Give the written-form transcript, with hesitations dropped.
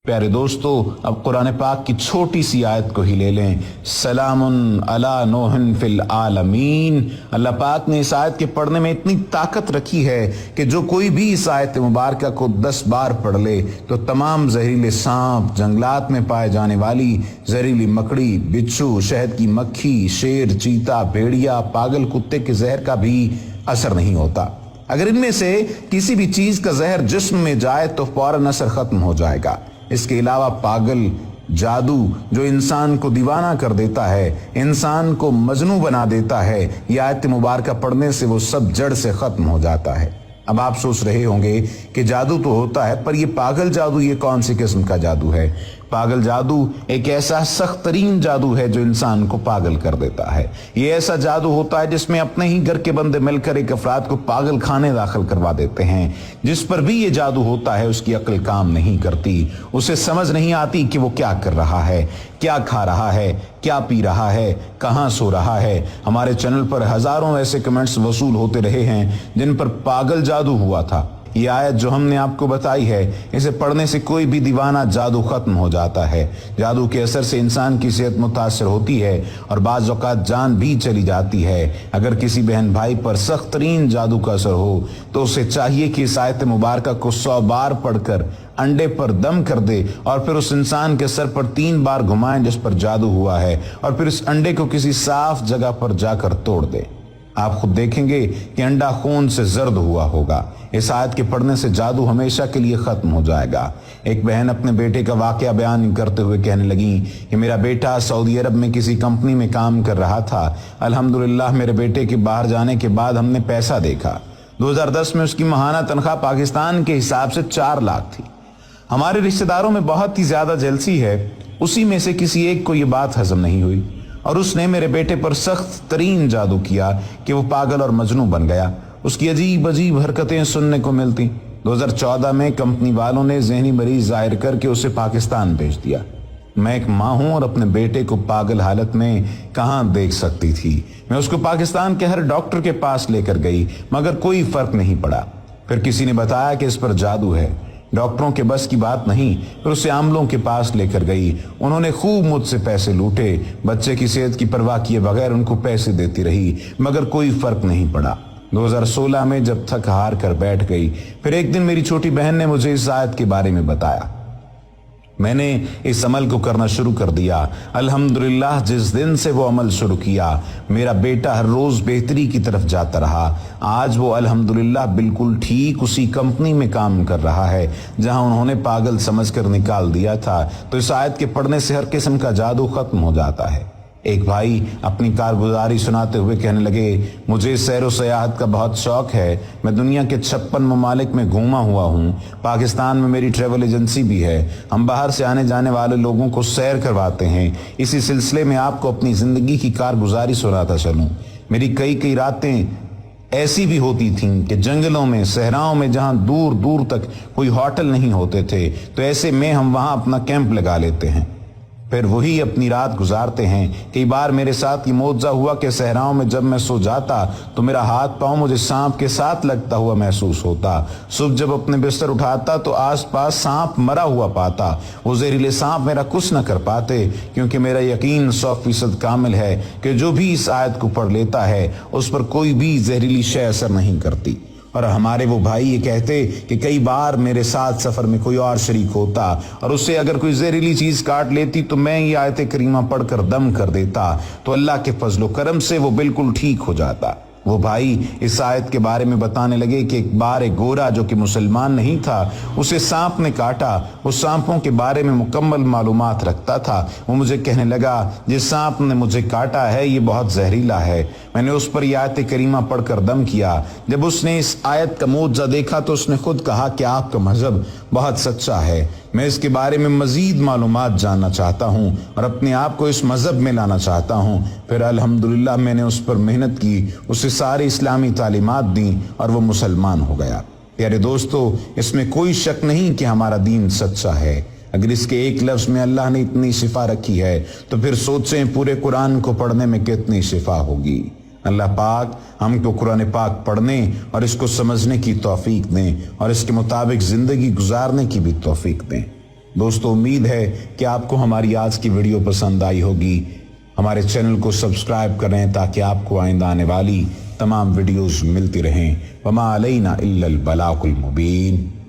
प्यारे दोस्तों, अब कुरान पाक की छोटी सी आयत को ही ले लें। सलामुन अला नूहिन फिल आलमीन। अल्लाह पाक ने इस आयत के पढ़ने में इतनी ताकत रखी है कि जो कोई भी इस आयत मुबारक को 10 बार पढ़ ले तो तमाम जहरीले सांप, जंगलात में पाए जाने वाली जहरीली मकड़ी, बिच्छू, शहद की मक्खी, शेर, चीता, भेड़िया, पागल कुत्ते के जहर का भी असर नहीं होता। अगर इनमें से किसी भी चीज का जहर जिस्म में जाए तो फौरन असर खत्म हो जाएगा। इसके अलावा पागल, जादू जो इंसान को दीवाना कर देता है, इंसान को मजनू बना देता है, यह आयत मुबारक पढ़ने से वो सब जड़ से खत्म हो जाता है। अब आप सोच रहे होंगे कि जादू तो होता है, पर ये पागल जादू ये कौन सी किस्म का जादू है? पागल जादू एक ऐसा सख्त तरीन जादू है जो इंसान को पागल कर देता है। ये ऐसा जादू होता है जिसमें अपने ही घर के बंदे मिलकर एक अफराद को पागल खाने दाखिल करवा देते हैं। जिस पर भी ये जादू होता है उसकी अक्ल काम नहीं करती, उसे समझ नहीं आती कि वो क्या कर रहा है, क्या खा रहा है, क्या पी रहा है, कहाँ सो रहा है। हमारे चैनल पर हजारों ऐसे कमेंट्स वसूल होते रहे हैं जिन पर पागल जादू हुआ था। ये आयत जो हमने आपको बताई है, इसे पढ़ने से कोई भी दीवाना जादू खत्म हो जाता है। जादू के असर से इंसान की सेहत मुतासर होती है और बाज़ औक़ात जान भी चली जाती है। अगर किसी बहन भाई पर सख्त तरीन जादू का असर हो तो उसे चाहिए कि इस आयत मुबारक को 100 बार पढ़कर अंडे पर दम कर दे और फिर उस इंसान के सर पर 3 बार घुमाएं जिस पर जादू हुआ है, और फिर इस अंडे को किसी साफ जगह पर जाकर तोड़ दे। आप खुद देखेंगे कि अंडा खून से जर्द हुआ होगा। इस आयत के पढ़ने से जादू हमेशा के लिए खत्म हो जाएगा। एक बहन अपने बेटे का वाकया बयान करते हुए कहने लगी कि मेरा बेटा सऊदी अरब में किसी कंपनी में काम कर रहा था। अल्हम्दुलिल्लाह मेरे बेटे के बाहर जाने के बाद हमने पैसा देखा। 2010 में उसकी माहाना तनख्वाह पाकिस्तान के हिसाब से 4 लाख थी। हमारे रिश्तेदारों में बहुत ही ज्यादा जेलसी है, उसी में से किसी एक को ये बात हजम नहीं हुई और उसने मेरे बेटे पर सख्त तरीन जादू किया कि वो पागल और मजनू बन गया। उसकी अजीब अजीब हरकतें सुनने को मिलती। 2014 में कंपनी वालों ने ज़हनी मरीज जाहिर करके उसे पाकिस्तान भेज दिया। मैं एक माँ हूं और अपने बेटे को पागल हालत में कहां देख सकती थी। मैं उसको पाकिस्तान के हर डॉक्टर के पास लेकर गई मगर कोई फर्क नहीं पड़ा। फिर किसी ने बताया कि इस पर जादू है। डॉक्टरों के बस की बात नहीं, फिर उसे आमलों के पास लेकर गई। उन्होंने खूब मुझसे पैसे लूटे। बच्चे की सेहत की परवाह किए बगैर उनको पैसे देती रही मगर कोई फर्क नहीं पड़ा। 2016 में जब थक हार कर बैठ गई, फिर एक दिन मेरी छोटी बहन ने मुझे इस आयत के बारे में बताया। मैंने इस अमल को करना शुरू कर दिया। अल्हम्दुलिल्लाह जिस दिन से वो अमल शुरू किया मेरा बेटा हर रोज बेहतरी की तरफ जाता रहा। आज वो अल्हम्दुलिल्लाह बिल्कुल ठीक उसी कंपनी में काम कर रहा है जहां उन्होंने पागल समझकर निकाल दिया था। तो इस आयत के पढ़ने से हर किस्म का जादू खत्म हो जाता है। एक भाई अपनी कारगुजारी सुनाते हुए कहने लगे, मुझे सैर व सयाहत का बहुत शौक है। मैं दुनिया के 56 ममालिक में घूमा हुआ हूँ। पाकिस्तान में मेरी ट्रैवल एजेंसी भी है। हम बाहर से आने जाने वाले लोगों को सैर करवाते हैं। इसी सिलसिले में आपको अपनी जिंदगी की कारगुजारी सुनाता चलूं। मेरी कई रातें ऐसी भी होती थीं कि जंगलों में, सहराओं में जहां दूर दूर तक कोई होटल नहीं होते थे, तो ऐसे में हम वहां अपना कैंप लगा लेते हैं, फिर वही अपनी रात गुजारते हैं। कई बार मेरे साथ ये मौजा हुआ कि सहराओं में जब मैं सो जाता तो मेरा हाथ पांव मुझे सांप के साथ लगता हुआ महसूस होता। सुबह जब अपने बिस्तर उठाता तो आसपास सांप मरा हुआ पाता। वो जहरीले सांप मेरा कुछ न कर पाते, क्योंकि मेरा यकीन 100% कामिल है कि जो भी इस आयत को पढ़ लेता है उस पर कोई भी जहरीली शय असर नहीं करती। और हमारे वो भाई ये कहते कि कई बार मेरे साथ सफर में कोई और शरीक होता और उससे अगर कोई जहरीली चीज काट लेती तो मैं ये आयत करीमा पढ़कर दम कर देता, तो अल्लाह के फजलो करम से वो बिल्कुल ठीक हो जाता। वो भाई इस आयत के बारे में बताने लगे कि एक बार एक गोरा जो कि मुसलमान नहीं था, उसे सांप ने काटा। उस सांपों के बारे में मुकम्मल मालूमात रखता था। वो मुझे कहने लगा, जिस सांप ने मुझे काटा है ये बहुत जहरीला है। मैंने उस पर यह आयत करीमा पढ़कर दम किया। जब उसने इस आयत का मौजज़ा देखा तो उसने खुद कहा कि आपका मजहब बहुत सच्चा है। मैं इसके बारे में मजीद मालूमात जानना चाहता हूँ और अपने आप को इस मजहब में लाना चाहता हूँ। फिर अल्हम्दुलिल्लाह मैंने उस पर मेहनत की, उसे सारी इस्लामी तालीमात दी और वो मुसलमान हो गया। प्यारे दोस्तों, इसमें कोई शक नहीं कि हमारा दीन सच्चा है। अगर इसके एक लफ्ज में अल्लाह ने इतनी शिफा रखी है तो फिर सोचें पूरे कुरान को पढ़ने में कितनी शिफा होगी। अल्लाह पाक हमको कुरान पाक पढ़ने और इसको समझने की तौफीक दें और इसके मुताबिक जिंदगी गुजारने की भी तौफीक दें। دوستو امید ہے کہ آپ کو ہماری آج کی ویڈیو پسند آئی ہوگی. ہمارے چینل کو سبسکرائب کریں تاکہ آپ کو آئندہ آنے والی تمام ویڈیوز ملتی رہیں. وما علینا الا البلاغ المبین.